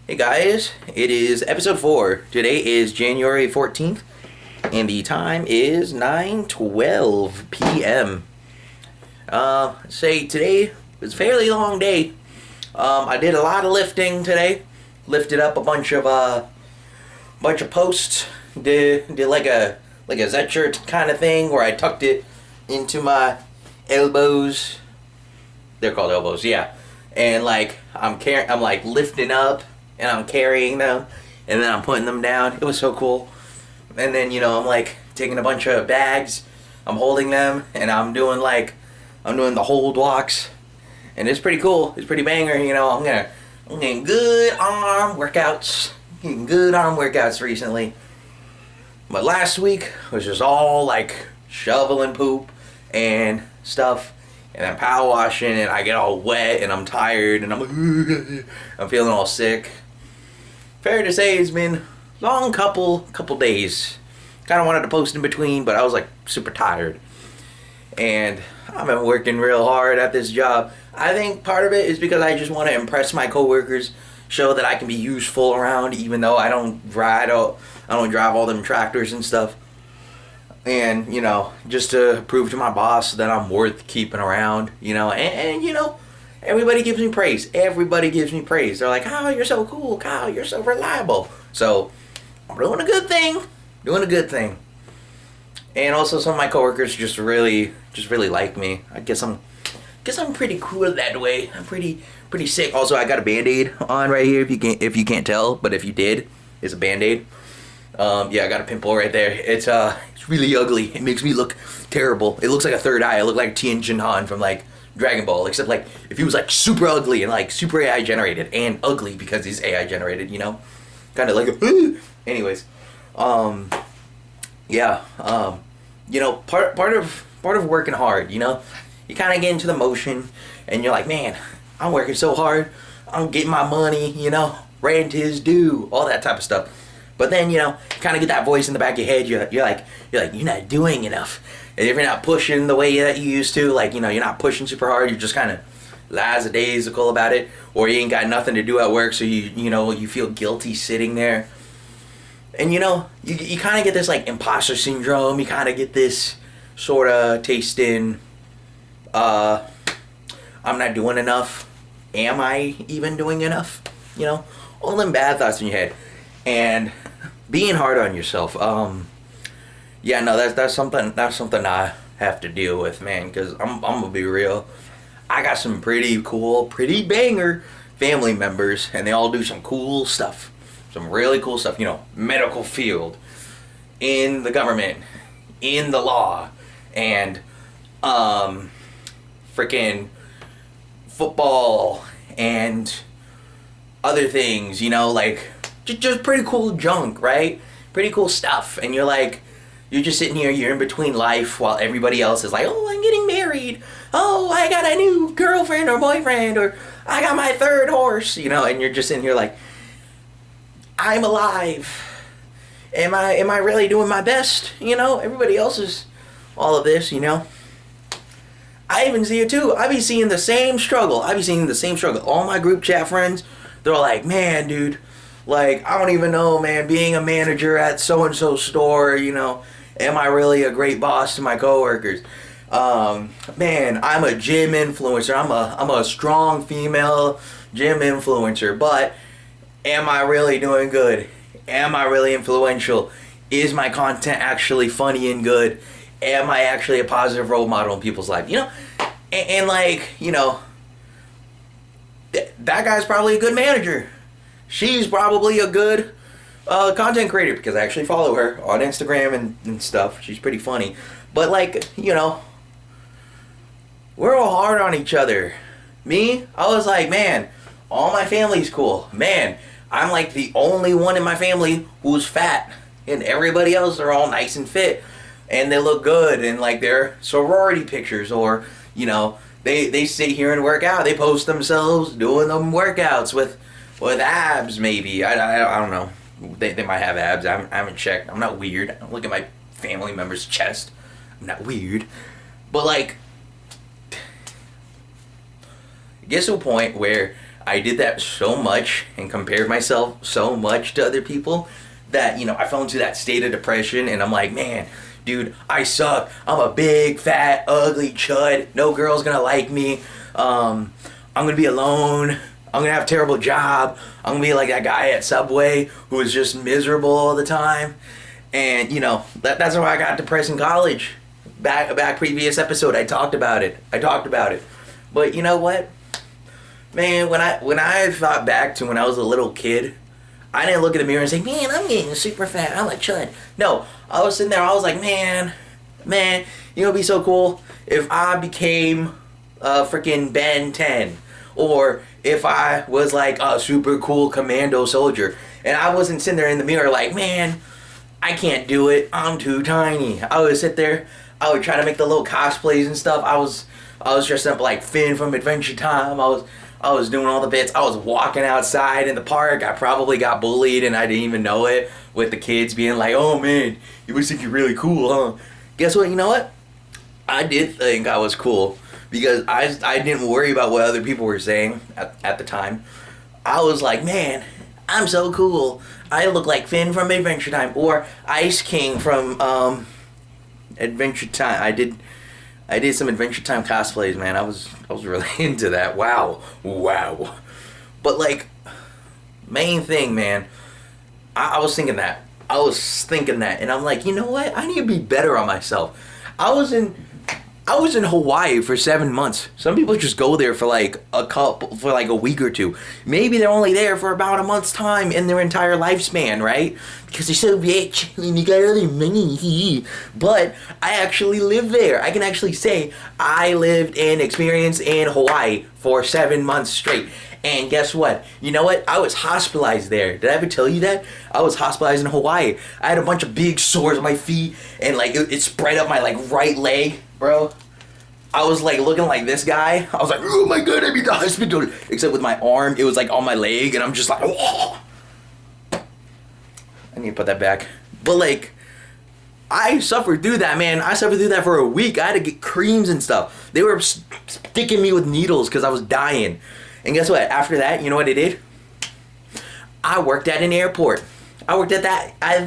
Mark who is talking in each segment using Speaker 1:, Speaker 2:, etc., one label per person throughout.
Speaker 1: Hey guys, it is episode 4. Today is January 14th, and the time is 9:12 p.m. Today was a fairly long day. I did a lot of lifting today. Lifted up a bunch of posts. Did like a Z-shirt kind of thing where I tucked it into my elbows. They're called elbows, yeah. And I'm lifting up and I'm carrying them and then I'm putting them down. It was so cool. And then, I'm taking a bunch of bags, I'm holding them, and I'm doing the hold walks. And it's pretty cool. It's pretty banger, I'm getting good arm workouts recently. But last week was just all shoveling poop and stuff, and then power washing, and I get all wet and I'm tired and I'm feeling all sick. Fair to say it's been a long couple days. Kind of wanted to post in between, but I was super tired. And I've been working real hard at this job. I think part of it is because I just want to impress my coworkers, show that I can be useful around, even though I don't drive all them tractors and stuff. And, just to prove to my boss that I'm worth keeping around, and everybody gives me praise. Everybody gives me praise. They're like, Kyle, you're so cool. Kyle, you're so reliable. So, I'm doing a good thing. And also some of my coworkers just really like me. I guess I'm pretty cool that way. I'm pretty sick. Also, I got a Band-Aid on right here if you can't tell, but if you did, it's a Band-Aid. I got a pimple right there. It's really ugly. It makes me look terrible. It looks like a third eye. I look like Tien Shin Han from Dragon Ball, except if he was super ugly and super AI generated, and ugly because he's AI generated, kind of anyways, part of working hard, you kind of get into the motion and you're like, man, I'm working so hard, I'm getting my money, rent is due, all that type of stuff. But then, you kind of get that voice in the back of your head. You're like, you're not doing enough. And if you're not pushing the way that you used to, you're not pushing super hard, you're just kind of lackadaisical about it. Or you ain't got nothing to do at work, so you feel guilty sitting there. And, you kind of get this, imposter syndrome. You kind of get this sort of taste in, I'm not doing enough. Am I even doing enough? All them bad thoughts in your head. And being hard on yourself, that's something I have to deal with, man, because I'm gonna be real. I got some pretty cool, pretty banger family members, and they all do some cool stuff, some really cool stuff, medical field, in the government, in the law, and freaking football, and other things, just pretty cool junk, right? Pretty cool stuff. And you're just sitting here, you're in between life while everybody else is oh, I'm getting married. Oh, I got a new girlfriend or boyfriend, or I got my third horse, and you're just sitting here I'm alive. Am I really doing my best? Everybody else is all of this, I even see it too. I be seeing the same struggle. All my group chat friends, they're like, man, dude, I don't even know, man, being a manager at so-and-so store, am I really a great boss to my coworkers? Man, I'm a gym influencer. I'm a strong female gym influencer, but am I really doing good? Am I really influential? Is my content actually funny and good? Am I actually a positive role model in people's lives? That guy's probably a good manager. She's probably a good content creator, because I actually follow her on Instagram and stuff. She's pretty funny. But we're all hard on each other. Me, I was man, all my family's cool. Man, I'm the only one in my family who's fat. And everybody else are all nice and fit. And they look good. And their sorority pictures, or, they sit here and work out. They post themselves doing them workouts with abs, maybe. I don't know. They might have abs. I haven't checked. I'm not weird. I don't look at my family member's chest. I'm not weird. But it gets to a point where I did that so much and compared myself so much to other people that, I fell into that state of depression, and I'm like, man, dude, I suck. I'm a big, fat, ugly chud. No girl's gonna like me. I'm gonna be alone. I'm gonna have a terrible job. I'm gonna be like that guy at Subway who is just miserable all the time. And, that's why I got depressed in college. Back previous episode, I talked about it. But you know what? Man, when I thought back to when I was a little kid, I didn't look in the mirror and say, man, I'm getting super fat. I'm a chud. No, I was sitting there. I was like, man, it'd be so cool if I became freaking Ben 10. Or if I was like a super cool commando soldier. And I wasn't sitting there in the mirror like, man, I can't do it. I'm too tiny. I would sit there. I would try to make the little cosplays and stuff. I was dressed up like Finn from Adventure Time. I was doing all the bits. I was walking outside in the park. I probably got bullied and I didn't even know it, with the kids being like, oh man, you must think you're really cool, huh? Guess what? You know what? I did think I was cool because I didn't worry about what other people were saying at the time. I was like, man, I'm so cool. I look like Finn from Adventure Time or Ice King from Adventure Time. I did some Adventure Time cosplays, man. I was really into that. Wow. But like, main thing, man, I was thinking that. And I'm like, you know what? I need to be better on myself. I was in Hawaii for 7 months. Some people just go there for like a week or two. Maybe they're only there for about a month's time in their entire lifespan, right? Because they're so rich and you got all their money. But I actually lived there. I can actually say I lived and experienced in Hawaii for 7 months straight. And guess what? You know what? I was hospitalized there. Did I ever tell you that? I was hospitalized in Hawaii. I had a bunch of big sores on my feet and like it spread up my like right leg, bro. I was like looking like this guy. I was like, oh my god, I'm in the hospital. Except with my arm, it was like on my leg and I'm just like, oh. I need to put that back. But like, I suffered through that, man. I suffered through that for a week. I had to get creams and stuff. They were sticking me with needles because I was dying. And guess what? After that, you know what I did? I worked at an airport. I worked at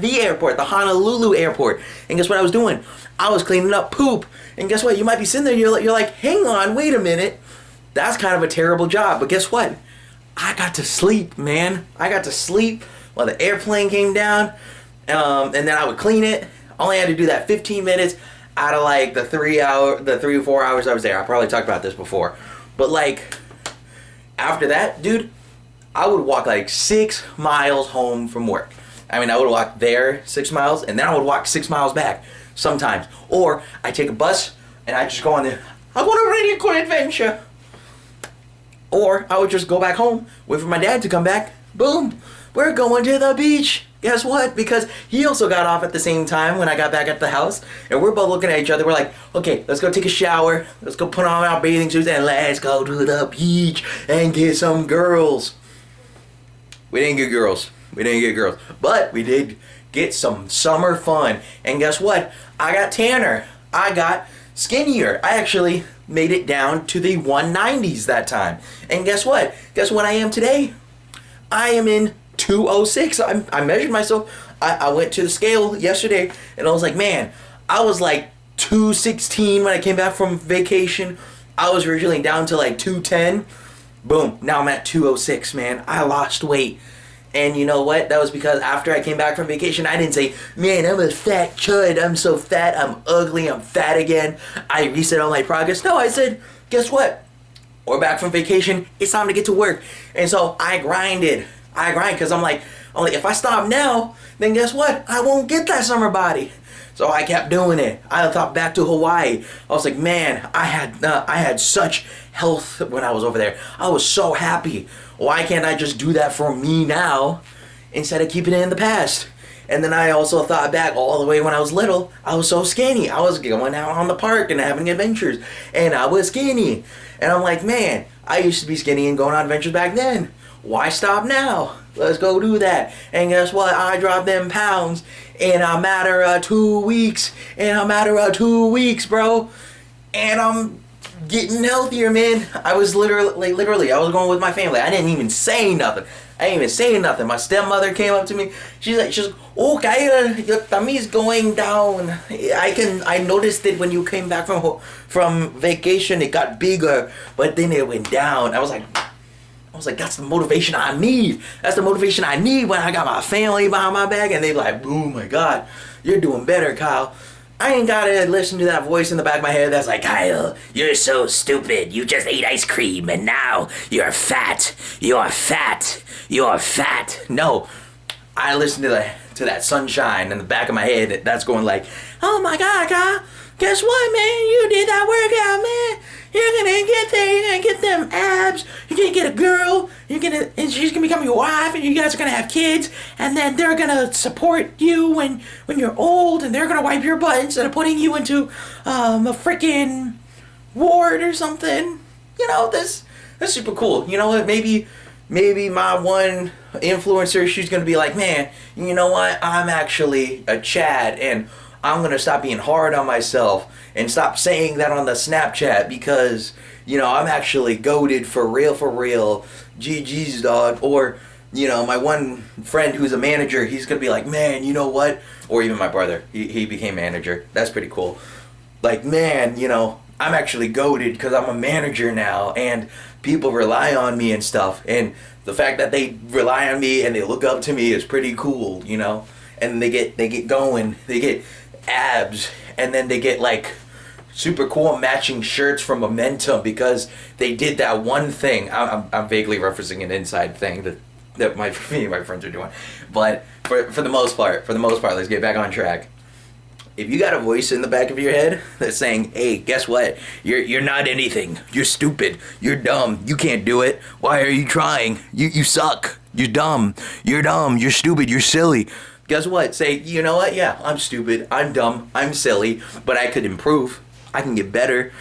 Speaker 1: the airport, the Honolulu airport. And guess what I was doing? I was cleaning up poop. And guess what? You might be sitting there, you're like, hang on, wait a minute. That's kind of a terrible job. But guess what? I got to sleep, man. I got to sleep while the airplane came down. And then I would clean it. Only had to do that 15 minutes out of like the 3 or 4 hours I was there. I probably talked about this before. But like, after that, dude, I would walk like 6 miles home from work. I mean, I would walk there 6 miles, and then I would walk 6 miles back sometimes. Or I take a bus, and I just go on there. I want a really cool adventure. Or I would just go back home, wait for my dad to come back. Boom, we're going to the beach. Guess what? Because he also got off at the same time when I got back at the house. And we're both looking at each other. We're like, okay, let's go take a shower. Let's go put on our bathing suits and let's go to the beach and get some girls. We didn't get girls. But we did get some summer fun. And guess what? I got tanner. I got skinnier. I actually made it down to the 190s that time. And guess what? Guess what I am today? I am in 206. I measured myself. I went to the scale yesterday and I was like, man, I was like 216 when I came back from vacation. I was originally down to like 210. Boom, now I'm at 206, man. I lost weight. And you know what? That was because after I came back from vacation, I didn't say, man, I'm a fat chud. I'm so fat. I'm ugly. I'm fat again. I reset all my progress. No, I said, guess what? We're back from vacation. It's time to get to work. And so I grinded. Because I'm like, if I stop now, then guess what? I won't get that summer body. So I kept doing it. I thought back to Hawaii. I was like, man, I had such health when I was over there. I was so happy. Why can't I just do that for me now instead of keeping it in the past? And then I also thought back all the way when I was little. I was so skinny. I was going out on the park and having adventures. And I was skinny. And I'm like, man, I used to be skinny and going on adventures back then. Why stop now? Let's go do that. And guess what? I dropped them pounds in a matter of 2 weeks. Bro. And I'm getting healthier, man. I was literally, I was going with my family. I didn't even say nothing. My stepmother came up to me. She's like, oh, Kyle, your tummy's going down. I noticed it when you came back from vacation. It got bigger, but then it went down. I was like, that's the motivation I need. That's the motivation I need when I got my family behind my back, and they like, oh my God, you're doing better, Kyle. I ain't gotta listen to that voice in the back of my head that's like, Kyle, you're so stupid. You just ate ice cream and now you're fat. You're fat. You're fat. No, I listen to that sunshine in the back of my head that's going like, oh my God, Kyle, guess what, man? You did that workout, man. You're gonna get there. You're gonna get them abs. You're gonna get a girl. And she's gonna become your wife, and you guys are gonna have kids. And then they're gonna support you when you're old, and they're gonna wipe your butt instead of putting you into a freaking ward or something. You know, that's super cool. You know what? Maybe my one influencer, she's gonna be like, man, you know what? I'm actually a Chad, and I'm gonna stop being hard on myself and stop saying that on the Snapchat because, you know, I'm actually goated for real. GG's, dog. Or, you know, my one friend who's a manager, he's gonna be like, man, you know what? Or even my brother, he became manager. That's pretty cool. Like, man, you know, I'm actually goated because I'm a manager now and people rely on me and stuff. And the fact that they rely on me and they look up to me is pretty cool, you know? And they get going, they get abs, and then they get like super cool matching shirts from Momentum because they did that one thing. I'm vaguely referencing an inside thing that me and my friends are doing, but for the most part, let's get back on track. If you got a voice in the back of your head that's saying, hey, guess what? You're not anything. You're stupid. You're dumb. You can't do it. Why are you trying? You suck. You're dumb. You're stupid. You're silly. Guess what? Say, you know what? Yeah, I'm stupid. I'm dumb. I'm silly. But I could improve. I can get better.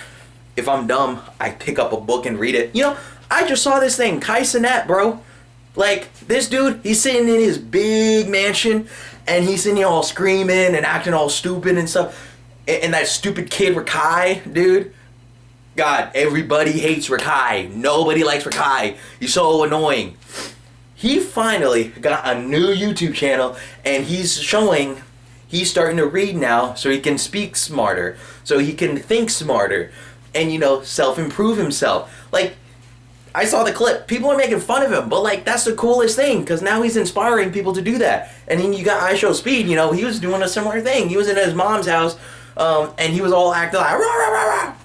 Speaker 1: If I'm dumb, I pick up a book and read it. You know, I just saw this thing. Kai Cenat, bro. Like, this dude, he's sitting in his big mansion, and he's sitting here all screaming and acting all stupid and stuff. And that stupid kid, Rakai, dude. God, everybody hates Rakai. Nobody likes Rakai. He's so annoying. He finally got a new YouTube channel, and he's starting to read now so he can speak smarter, so he can think smarter, and, you know, self-improve himself. Like, I saw the clip. People are making fun of him, but, like, that's the coolest thing, because now he's inspiring people to do that. And then you got IShowSpeed, you know, he was doing a similar thing. He was in his mom's house, and he was all acting like, rah, rah, rah, rah.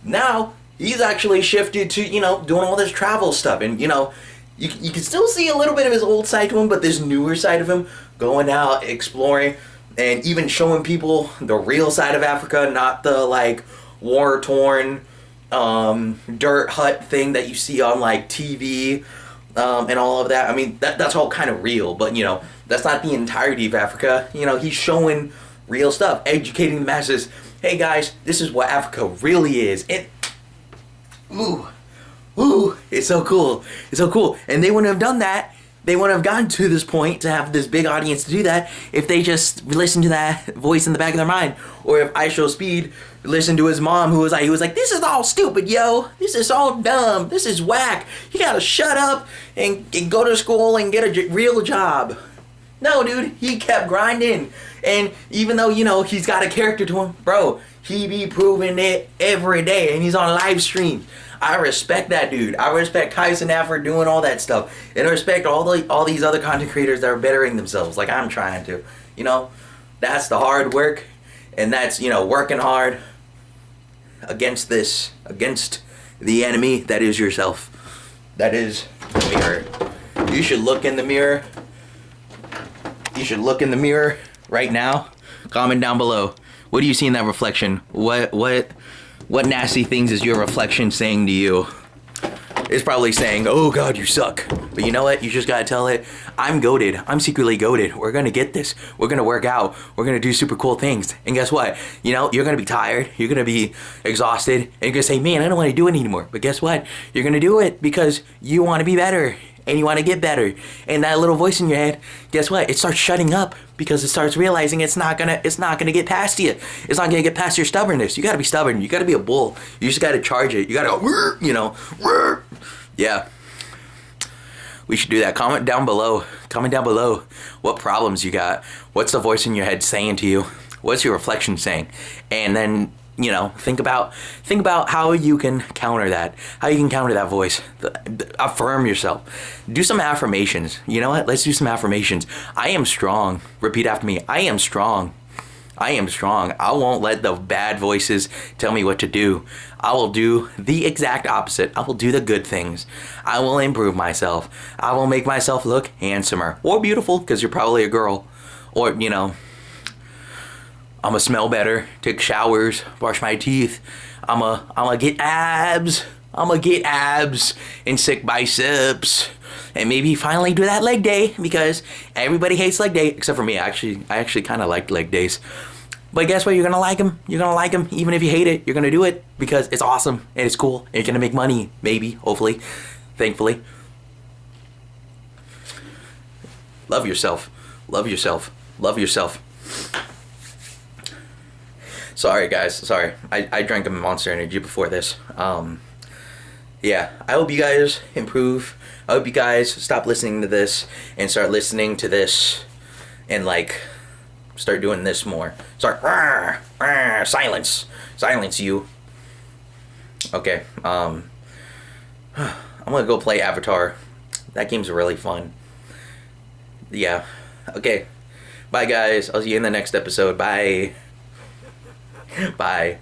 Speaker 1: Now, he's actually shifted to, you know, doing all this travel stuff, and, you know, you can still see a little bit of his old side to him, but this newer side of him, going out, exploring, and even showing people the real side of Africa, not the, like, war-torn, dirt hut thing that you see on, like, TV, and all of that. I mean, that's all kind of real, but, you know, that's not the entirety of Africa. You know, he's showing real stuff, educating the masses. Hey, guys, this is what Africa really is. And, ooh, it's so cool. It's so cool. And they wouldn't have done that. They wouldn't have gotten to this point to have this big audience to do that if they just listened to that voice in the back of their mind. Or if IShowSpeed listened to his mom who was like, this is all stupid, yo. This is all dumb. This is whack. You gotta shut up and go to school and get a real job. No, dude, he kept grinding. And even though, you know, he's got a character to him, bro, he be proving it every day. And he's on live streams. I respect that dude. I respect Kai Cenat for doing all that stuff. And I respect all these other content creators that are bettering themselves like I'm trying to. You know, that's the hard work. And that's, you know, working hard against the enemy that is yourself. That is the mirror. You should look in the mirror. You should look in the mirror right now. Comment down below. What do you see in that reflection? What nasty things is your reflection saying to you? It's probably saying, oh God, you suck. But you know what? You just gotta tell it, I'm goated. I'm secretly goated. We're gonna get this. We're gonna work out. We're gonna do super cool things. And guess what? You know, you're gonna be tired. You're gonna be exhausted. And you're gonna say, man, I don't wanna do it anymore. But guess what? You're gonna do it because you wanna be better. and you want to get better. And that little voice in your head, guess what? It starts shutting up because it starts realizing it's not gonna get past you. It's not gonna get past your stubbornness. You gotta be stubborn. You gotta be a bull. You just gotta charge it. You gotta go, yeah. We should do that. Comment down below. Comment down below what problems you got. What's the voice in your head saying to you? What's your reflection saying? And then, think about how you can counter that. How you can counter that voice. Affirm yourself. Do some affirmations. You know what? Let's do some affirmations. I am strong. Repeat after me. I am strong. I am strong. I won't let the bad voices tell me what to do. I will do the exact opposite. I will do the good things. I will improve myself. I will make myself look handsomer or beautiful, because you're probably a girl. Or, I'm gonna smell better, take showers, brush my teeth. I'm gonna get abs. I'm gonna get abs and sick biceps. And maybe finally do that leg day, because everybody hates leg day except for me. I actually kind of like leg days. But guess what? You're gonna like them. You're gonna like them even if you hate it. You're gonna do it because it's awesome and it's cool. And you're gonna make money, maybe, hopefully, thankfully. Love yourself. Love yourself. Love yourself. Sorry, guys. Sorry. I drank a Monster Energy before this. Yeah. I hope you guys improve. I hope you guys stop listening to this and start listening to this and, start doing this more. Start, silence. Silence you. Okay, I'm gonna go play Avatar. That game's really fun. Yeah. Okay. Bye, guys. I'll see you in the next episode. Bye. Bye.